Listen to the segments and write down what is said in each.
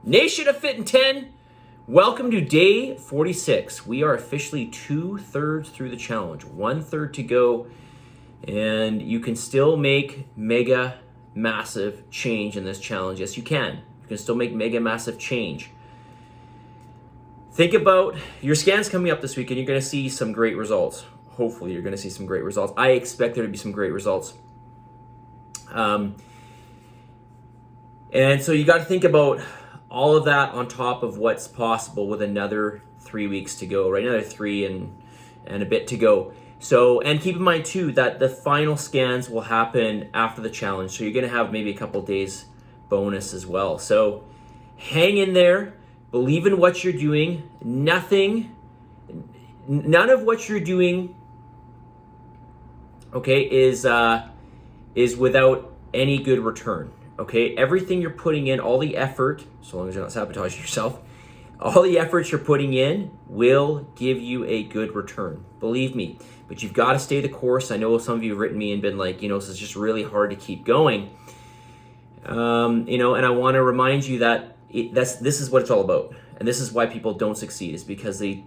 Nation of Fit in 10, welcome to day 46. We are officially 2/3 through the challenge, 1/3 to go, and you can still make mega massive change in this challenge. Yes, you can. You can still make mega massive change. Think about your scans coming up this week, and you're going to see some great results. Hopefully, you're going to see some great results. I expect there to be some great results. And so you got to think about all of that on top of what's possible with another 3 weeks to go, right? Another three and a bit to go. So, and keep in mind too that the final scans will happen after the challenge. So you're going to have maybe a couple days bonus as well. So hang in there, believe in what you're doing. None of what you're doing, okay, is without any good return. Okay, everything you're putting in, all the effort, so long as you're not sabotaging yourself, all the efforts you're putting in will give you a good return. Believe me, but you've got to stay the course. I know some of you have written me and been like, this is just really hard to keep going. And I want to remind you that this is what it's all about. And this is why people don't succeed, is because they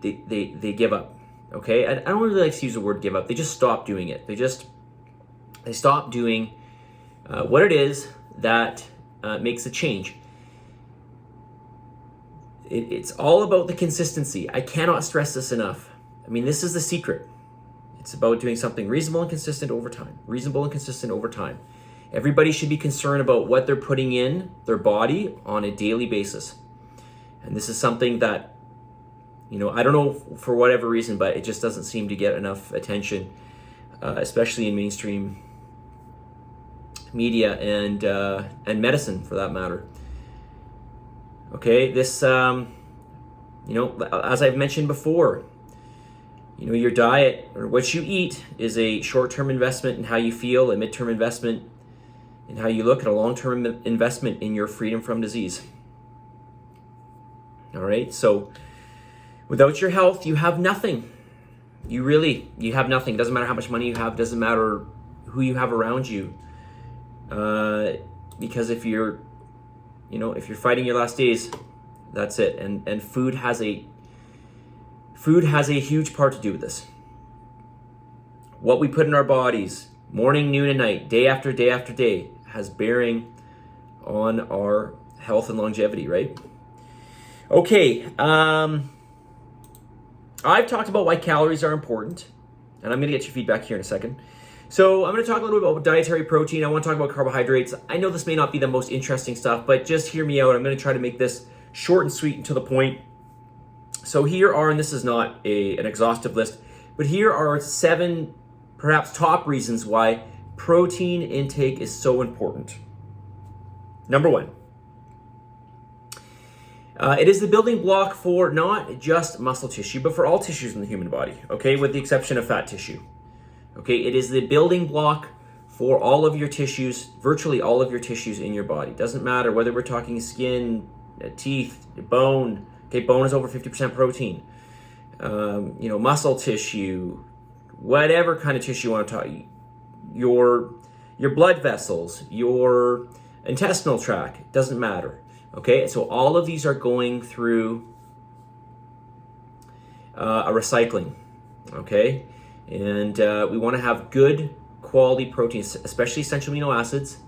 give up. Okay, I don't really like to use the word give up. They just stop doing it. They stop doing what it is that makes a change. It's all about the consistency. I cannot stress this enough. I mean, this is the secret. It's about doing something reasonable and consistent over time. Reasonable and consistent over time. Everybody should be concerned about what they're putting in their body on a daily basis. And this is something that, I don't know for whatever reason, but it just doesn't seem to get enough attention, especially in mainstream media and medicine, for that matter. Okay, this as I've mentioned before, your diet or what you eat is a short-term investment in how you feel, a mid-term investment in how you look, and a long-term investment in your freedom from disease. All right, so without your health, you have nothing. You have nothing. Doesn't matter how much money you have, doesn't matter who you have around you. Because if you're fighting your last days, that's it. And food has a huge part to do with this. What we put in our bodies, morning, noon, and night, day after day after day, has bearing on our health and longevity, right? Okay, I've talked about why calories are important, and I'm going to get your feedback here in a second. So I'm going to talk a little bit about dietary protein. I want to talk about carbohydrates. I know this may not be the most interesting stuff, but just hear me out. I'm going to try to make this short and sweet and to the point. So here are, and this is not an exhaustive list, but here are 7 perhaps top reasons why protein intake is so important. Number 1. It is the building block for not just muscle tissue, but for all tissues in the human body, okay, with the exception of fat tissue. Okay, it is the building block for all of your tissues, virtually all of your tissues in your body. Doesn't matter whether we're talking skin, teeth, bone. Okay, bone is over 50% protein. Muscle tissue, whatever kind of tissue you want to talk. Your blood vessels, your intestinal tract, doesn't matter. Okay, so all of these are going through a recycling. Okay. And we want to have good quality proteins, especially essential amino acids,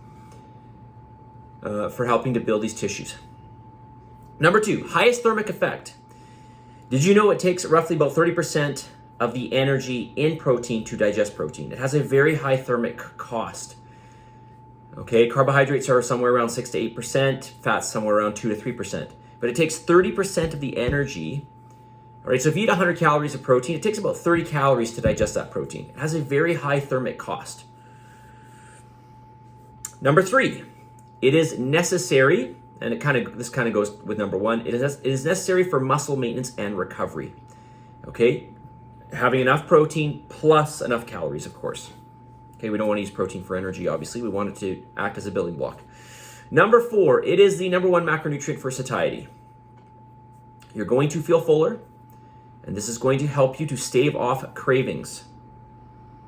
for helping to build these tissues. Number 2, highest thermic effect. Did you know it takes roughly about 30% of the energy in protein to digest protein? It has a very high thermic cost. Okay, carbohydrates are somewhere around 6 to 8%, fats somewhere around 2 to 3%. But it takes 30% of the energy. All right, so if you eat 100 calories of protein, it takes about 30 calories to digest that protein. It has a very high thermic cost. Number 3, it is necessary, and this kind of goes with number 1. It is necessary for muscle maintenance and recovery. Okay, having enough protein plus enough calories, of course. Okay, we don't want to use protein for energy, obviously. We want it to act as a building block. Number 4, it is the number 1 macronutrient for satiety. You're going to feel fuller. And this is going to help you to stave off cravings.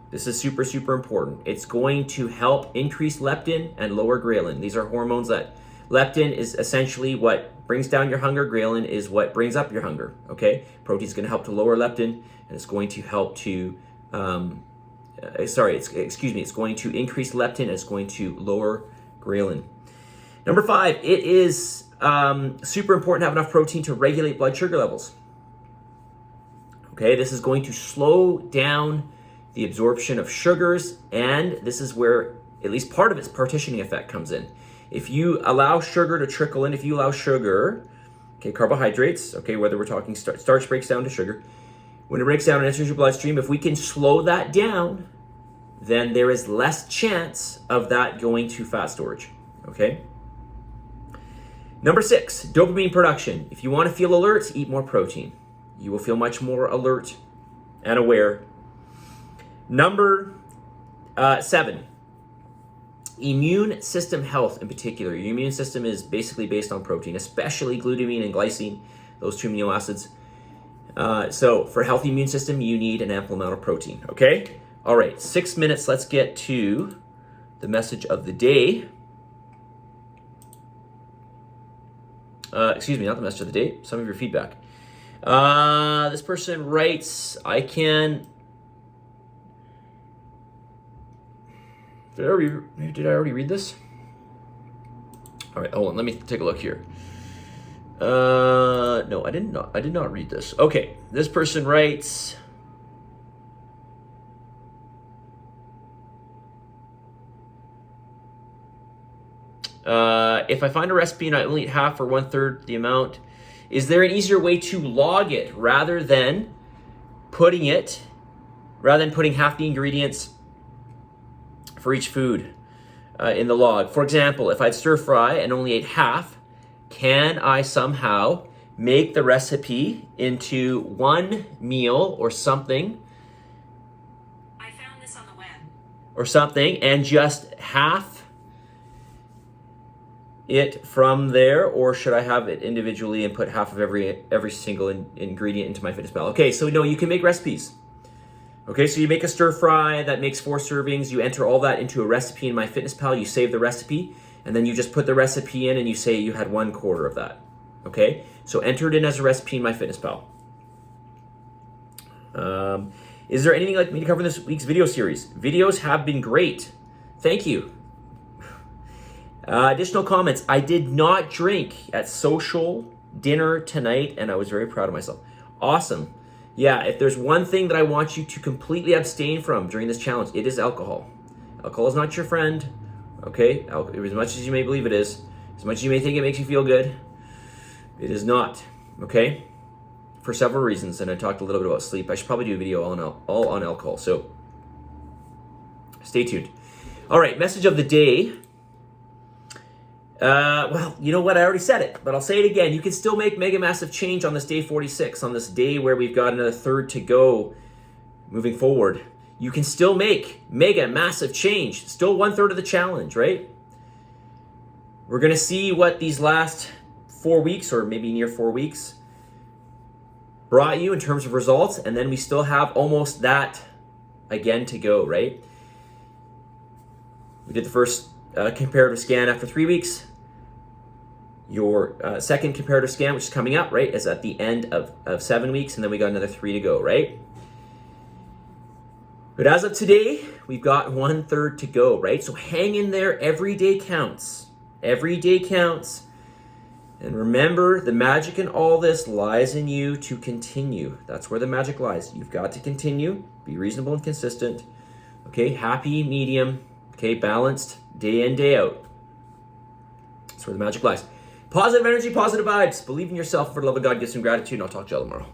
This is super, super important. It's going to help increase leptin and lower ghrelin. These are hormones that Leptin is essentially what brings down your hunger. Ghrelin is what brings up your hunger, okay? Protein is going to help to lower leptin, and it's going to help to, it's going to increase leptin, and it's going to lower ghrelin. Number 5, it is super important to have enough protein to regulate blood sugar levels. Okay, this is going to slow down the absorption of sugars, and this is where at least part of its partitioning effect comes in. If you allow sugar to trickle in, if you allow sugar, okay, carbohydrates, okay, whether we're talking starch breaks down to sugar, when it breaks down and enters your bloodstream, if we can slow that down, then there is less chance of that going to fat storage, okay? Number 6, dopamine production. If you want to feel alert, eat more protein. You will feel much more alert and aware. Number 7, immune system health in particular. Your immune system is basically based on protein, especially glutamine and glycine, those 2 amino acids. So for a healthy immune system, you need an ample amount of protein, okay? All right, 6 minutes, let's get to the message of the day. Excuse me, not the message of the day, some of your feedback. This person writes, did I already read this? All right, hold on, let me take a look here. No, I did not read this. Okay, this person writes, if I find a recipe and I only eat half or 1/3 the amount, is there an easier way to log it rather than putting half the ingredients for each food in the log? For example, if I'd stir fry and only ate half, can I somehow make the recipe into one meal or something? I found this on the web. Or something, and just half it from there, or should I have it individually and put half of every single ingredient into MyFitnessPal? Okay, so no, you can make recipes. Okay, so you make a stir fry that makes 4 servings. You enter all that into a recipe in MyFitnessPal. You save the recipe, and then you just put the recipe in, and you say you had 1/4 of that. Okay, so enter it in as a recipe in MyFitnessPal. Is there anything you'd like me to cover in this week's video series? Videos have been great. Thank you. Additional comments. I did not drink at social dinner tonight, and I was very proud of myself. Awesome. Yeah, if there's one thing that I want you to completely abstain from during this challenge, it is alcohol. Alcohol is not your friend, okay? As much as you may believe it is, as much as you may think it makes you feel good, it is not, okay? For several reasons, and I talked a little bit about sleep. I should probably do a video all on alcohol, so stay tuned. All right, message of the day. Well, you know what? I already said it, but I'll say it again. You can still make mega massive change on this day 46, on this day where we've got another 1/3 to go moving forward. You can still make mega massive change. Still 1/3 of the challenge, right? We're going to see what these last 4 weeks, or maybe near 4 weeks, brought you in terms of results, and then we still have almost that again to go, right? We did the first comparative scan after 3 weeks. Your second comparative scan, which is coming up, right, is at the end of 7 weeks, and then we got another 3 to go, right? But as of today, we've got 1/3 to go, right? So hang in there. Every day counts. Every day counts. And remember, the magic in all this lies in you to continue. That's where the magic lies. You've got to continue. Be reasonable and consistent. Okay, happy, medium. Okay, balanced, day in, day out. That's where the magic lies. Positive energy, positive vibes. Believe in yourself. For the love of God, give some gratitude, and I'll talk to you all tomorrow.